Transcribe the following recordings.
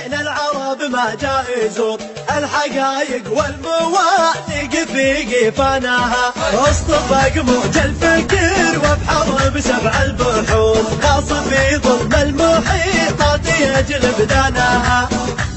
بين العرب ما جاء يزور الحقايق والمواثيق في قفانها، اصطفق موج الفكر وبحر بسبع البحور، غاص في ظلم المحيطات يجلب داناها.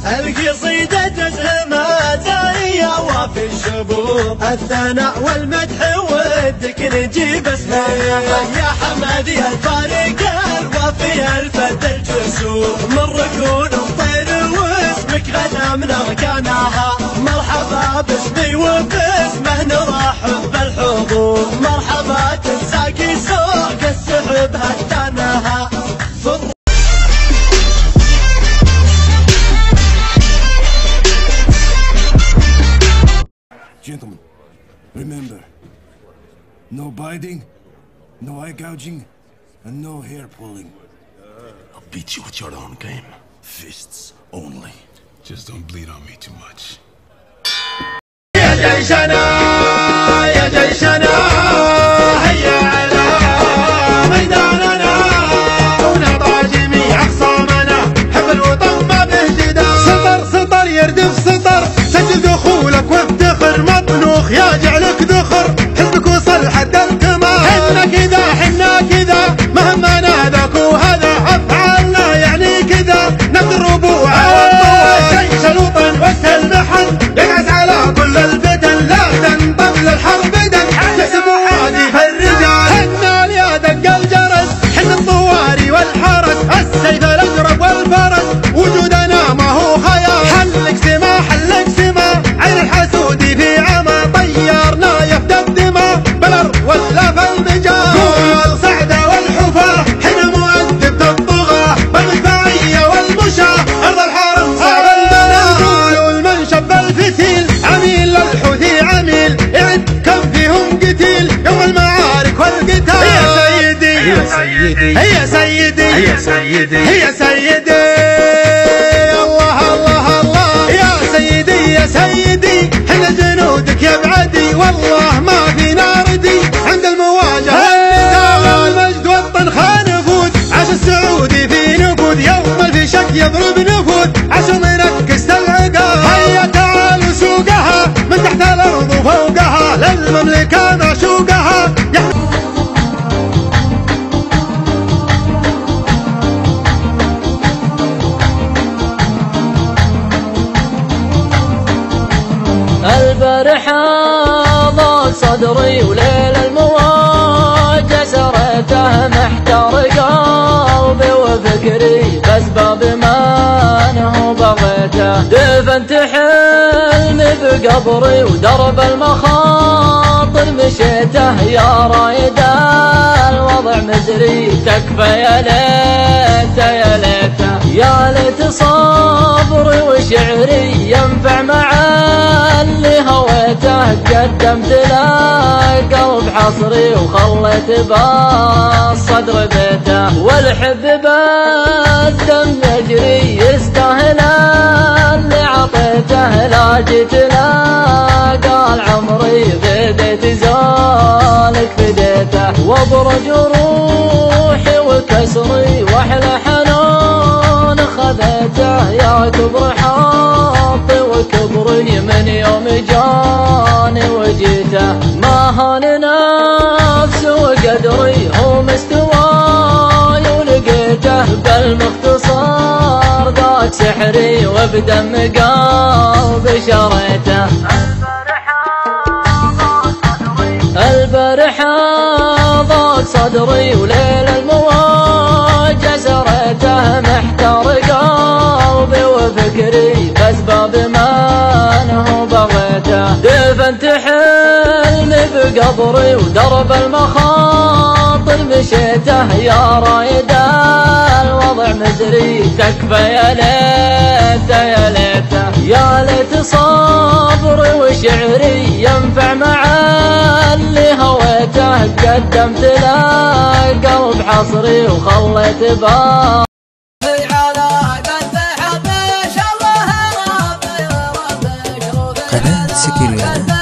القصيدة تزهمها زاهية وفي الشبور، الثناء والمدح ودك نجيب اسمها. يا حمد يا الفارق الوفي الفد الجسور، من ركون الطير واسمك غنمنا مكانها. مرحبا باسمي وباسمه نرحب بالحضور، مرحبا تنساقي سوق السحب هتانها. Gentlemen, remember, no biting, no eye gouging, and no hair pulling. I'll beat you with your own game. Fists only. Just don't bleed on me too much. يا جيشنا يا جيشنا هيا على ميداننا، ونعطى جميع خصامنا حب الوطن ما به جدال. سطر سطر يردف سطر، سجل دخولك وافتخر، مطنوخ يا جعلك ذخر، حزبك وصل حد الكمال. حنا كذا مهما ناداك وهذا افعالنا يعني كذا، نبذ الربوع والطوى جيش الوطن وقت المحن، يقعد على كل الفتن لا تنضم للحرب دن، يحسب وادي فالرجال. حنا يا دق الجرس، حنا الطواري والحرس، السيف الاجرب والفرس، وجودنا ما هو خيال. حلك سما عين الحسود في عمى، طيرنا يفدى الدماء بالارض ولا في المجال. قول صعده والحفاه حنا مؤدب الطغاه، بالمدفعيه والمشاه ارض الحرم صعب المنال. قولوا المنشب الفتيل عميل للحوثي عميل، يعد كم فيهم قتيل يوم المعارك والقتال. يا سيدي يا سيدي يا سيدي يا سيدي يا سيدي، الله الله الله يا سيدي يا سيدي، حنا جنودك يا بعدي والله ما فينا ردي. عند المواجهة النزال المجد والطنخة نفوذ، عاش السعودي في نفوذ يوم الفشك يضرب نفوذ، عاش منكست العقاب. هيا تعالوا سوقها من تحت الارض وفوقها، للمملكة معشوقها. البارحة ضاق صدري وليل المواجهة سرته، محتار قلبي وفكري بأسباب ما انه بغيته. دفنت حلمي بقبري ودرب المخاطر مشيته، يا رايد الوضع مزري تكفى يا ليت يا ليته. يا ليت صبري وشعري ينفع مع اللي هويته، قدمت له قلب حصري وخليت بالصدر بيته. والحب بالدم يجري يستاهل اللي عطيته، لا جيت له قال عمري بديت زالك فديته. وابرج روحي وكسري واحلى حنان خذيته، يا كبر حاطي وكبري من يوم جاني وجيته. ما هان نفس وقدري هو مستواي ولقيته، بالمختصر ذاك سحري وبدم قلبي شريته. البارحة ضاق صدري وليل المواجهة سريته، محتار قلبي وفكري بأسباب ما انه بغيته. دفنت حلمي بقبري ودرب المخاطر مشيته، يا رايد الوضع مزري تكفى يا ليت يا ليته. يا ليت صبري وشعري ينفع مع اللي هويته، قدمت له قلب حصري وخليت بال. قناة سكريانا